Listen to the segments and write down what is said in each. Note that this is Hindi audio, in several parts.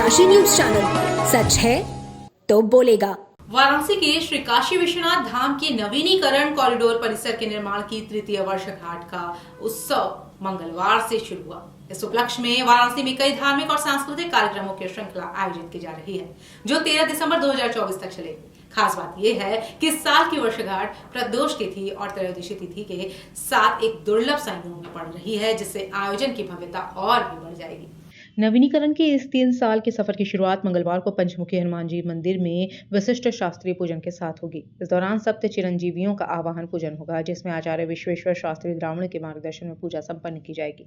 काशी न्यूज चैनल, सच है तो बोलेगा। वाराणसी के श्री काशी विश्वनाथ धाम के नवीनीकरण कॉरिडोर परिसर के निर्माण की तृतीय वर्षगांठ का उत्सव मंगलवार से शुरू हुआ। इस उपलक्ष्य में वाराणसी में कई धार्मिक और सांस्कृतिक कार्यक्रमों की श्रृंखला आयोजित की जा रही है, जो 13 दिसंबर 2024 तक चलेगी। खास बात यह है कि इस साल की वर्षगांठ प्रदोष तिथि और त्रयोदशी तिथि के साथ एक दुर्लभ संयोग में पड़ रही है, जिससे आयोजन की भव्यता और भी बढ़ जाएगी। नवीनीकरण के इस 3 साल के सफर की शुरुआत मंगलवार को पंचमुखी हनुमान जी मंदिर में विशिष्ट शास्त्रीय पूजन के साथ होगी। इस दौरान सप्त चिरंजीवियों का आवाहन पूजन होगा, जिसमें आचार्य विश्वेश्वर शास्त्री ब्राह्मण के मार्गदर्शन में पूजा संपन्न की जाएगी।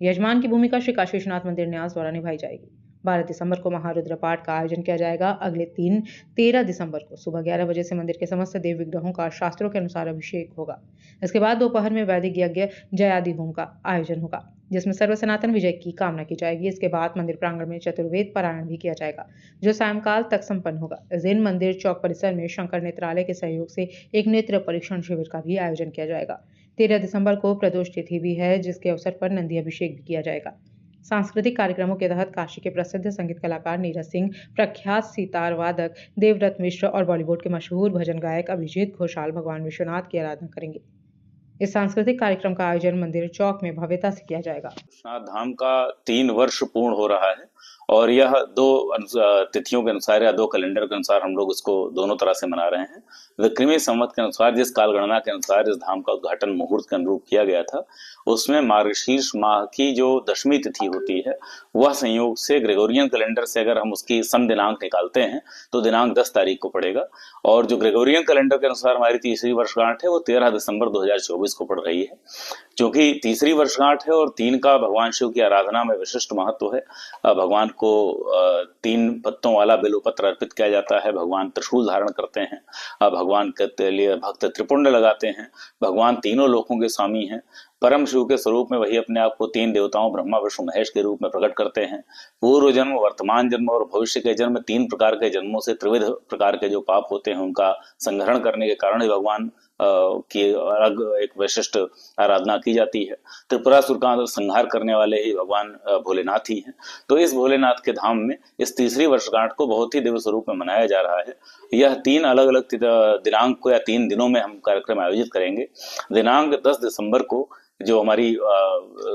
यजमान की भूमिका श्री काशी विश्वनाथ मंदिर न्यास द्वारा निभाई जाएगी। 12 दिसंबर को महारुद्र पाठ का आयोजन किया जाएगा। अगले 13 दिसंबर को सुबह 11 बजे से मंदिर के समस्त देव विग्रहों का शास्त्रों के अनुसार अभिषेक होगा। इसके बाद दोपहर में वैदिक यज्ञ जयादि होम का आयोजन होगा, जिसमें सर्व सनातन विजय की कामना की जाएगी। इसके बाद मंदिर प्रांगण में चतुर्वेद पारायण भी किया जाएगा, जो सायंकाल तक संपन्न होगा। इस दिन मंदिर चौक परिसर में शंकर नेत्रालय के सहयोग से एक नेत्र परीक्षण शिविर का भी आयोजन किया जाएगा। 13 दिसंबर को प्रदोष तिथि भी है, जिसके अवसर पर नंदी अभिषेक भी किया जाएगा। सांस्कृतिक कार्यक्रमों के तहत काशी के प्रसिद्ध संगीत कलाकार नीरज सिंह, प्रख्यात सितार वादक देवव्रत मिश्र और बॉलीवुड के मशहूर भजन गायक अभिजीत घोषाल भगवान विश्वनाथ की आराधना करेंगे। इस सांस्कृतिक कार्यक्रम का आयोजन मंदिर चौक में भव्यता से किया जाएगा। विश्वनाथ धाम का 3 वर्ष पूर्ण हो रहा है और यह 2 तिथियों के अनुसार या 2 कैलेंडर के अनुसार हम लोग इसको दोनों तरह से मना रहे हैं। विक्रमी संवत के अनुसार, जिस काल गणना के अनुसार इस धाम का उद्घाटन मुहूर्त के अनुरूप किया गया था, उसमें मार्गशीर्ष माह की जो दशमी तिथि होती है, वह संयोग से ग्रेगोरियन कैलेंडर से अगर हम उसकी सम दिनांक निकालते हैं तो दिनांक 10 तारीख को पड़ेगा। और जो ग्रेगोरियन कैलेंडर के अनुसार हमारी तीसरी वर्षगांठ है, वो 13 दिसंबर 2024 को पड़ रही है। क्योंकि तीसरी वर्षगांठ है और 3 का भगवान शिव की आराधना में विशिष्ट महत्व है। भगवान को 3 पत्तों वाला बेलपत्र अर्पित किया जाता है। भगवान त्रिशूल धारण करते हैं। भगवान के लिए भक्त त्रिपुंड लगाते हैं। भगवान तीनों लोकों के स्वामी हैं। परम शिव के स्वरूप में वही अपने आप को 3 देवताओं ब्रह्मा विष्णु महेश के रूप में प्रकट करते हैं। पूर्व जन्म, वर्तमान जन्म और भविष्य के जन्म, 3 प्रकार के जन्मों से त्रिविध प्रकार के जो पाप होते हैं, उनका संग्रहण करने के कारण ही भगवान की अलग एक विशिष्ट आराधना की जाती है। त्रिपुरासुर का संहार करने वाले ही भगवान भोलेनाथ ही हैं। तो इस भोलेनाथ के धाम में इस तीसरी वर्षगांठ को बहुत ही दिव्य स्वरूप में मनाया जा रहा है। यह 3 अलग अलग दिनांक को या 3 दिनों में हम कार्यक्रम आयोजित करेंगे। दिनांक 10 दिसंबर को जो हमारी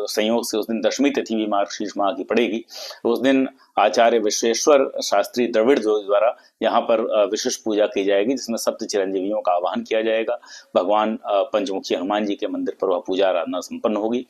संयोग से उस दिन दशमी तिथि भी मार्गशीर्ष माह की पड़ेगी। उस दिन आचार्य विश्वेश्वर शास्त्री द्रविड़ द्वारा यहाँ पर विशेष पूजा की जाएगी, जिसमें सप्त चिरंजीवियों का आवाहन किया जाएगा। भगवान पंचमुखी हनुमान जी के मंदिर पर वह पूजा आराधना संपन्न होगी।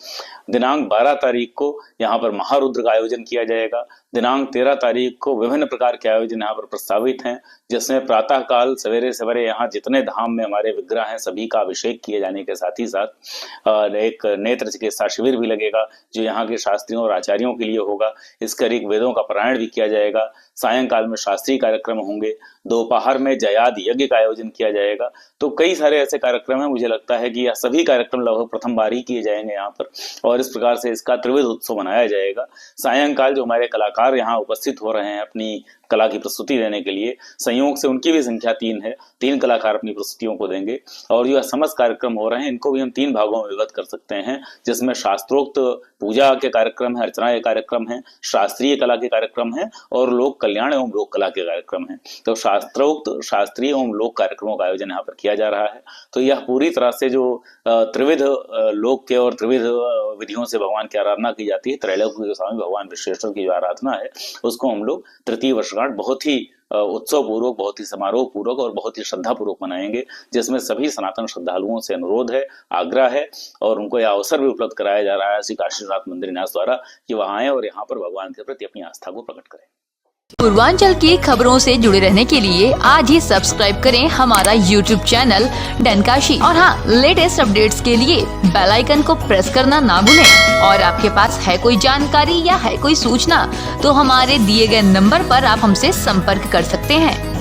दिनांक 12 तारीख को यहाँ पर महारुद्र का आयोजन किया जाएगा। दिनांक 13 तारीख को विभिन्न प्रकार के आयोजन यहाँ पर प्रस्तावित हैं, जिसमें प्रातः काल सवेरे सवेरे यहाँ जितने धाम में हमारे विग्रह हैं, सभी का अभिषेक किए जाने के साथ ही साथ एक नेत्र चिकित्सा शिविर भी लगेगा, जो यहाँ के शास्त्रियों और आचार्यों के लिए होगा। इसका एक वेदों का पारायण भी किया जाएगा। सायंकाल में शास्त्रीय कार्यक्रम होंगे। दोपहर में जयादि यज्ञ का आयोजन किया जाएगा। तो कई सारे ऐसे कार्यक्रम हैं। मुझे लगता है कि यह सभी कार्यक्रम लगभग प्रथम बार ही किए जाएंगे यहाँ पर, और इस प्रकार से इसका त्रिविध उत्सव मनाया जाएगा। सायंकाल जो हमारे कलाकार यहाँ उपस्थित हो रहे हैं अपनी कला की प्रस्तुति देने के लिए, संयोग से उनकी भी संख्या 3 है। 3 कलाकार अपनी प्रस्तुतियों को देंगे। और जो समस्त कार्यक्रम हो रहे हैं, इनको भी हम 3 भागों में विभक्त कर सकते हैं, जिसमें शास्त्रोक्त पूजा के कार्यक्रम है, अर्चना के कार्यक्रम है, शास्त्रीय कला के कार्यक्रम है और लोक कल्याण एवं लोक कला के कार्यक्रम है। तो शास्त्रोक्त, शास्त्रीय एवं लोक कार्यक्रमों का आयोजन यहाँ पर किया जा रहा है। तो यह पूरी तरह से जो त्रिविध लोक के और त्रिविध विधियों से भगवान की आराधना की जाती है, त्रैलोक के स्वामी भगवान विश्वेश्वर की जो आराधना है, उसको हम लोग तृतीय वर्षगांठ बहुत ही उत्सव पूर्वक, बहुत ही समारोह पूर्वक और बहुत ही श्रद्धा पूर्वक मनाएंगे, जिसमें सभी सनातन श्रद्धालुओं से अनुरोध है, आग्रह है और उनको यह अवसर भी उपलब्ध कराया जा रहा है श्री काशी विश्वनाथ मंदिर न्यास द्वारा कि वह आए और यहाँ पर भगवान के प्रति अपनी आस्था को प्रकट करें। पूर्वांचल की खबरों से जुड़े रहने के लिए आज ही सब्सक्राइब करें हमारा YouTube चैनल डन काशी। और हाँ, लेटेस्ट अपडेट्स के लिए बेल आइकन को प्रेस करना ना भूलें। और आपके पास है कोई जानकारी या है कोई सूचना, तो हमारे दिए गए नंबर पर आप हमसे संपर्क कर सकते हैं।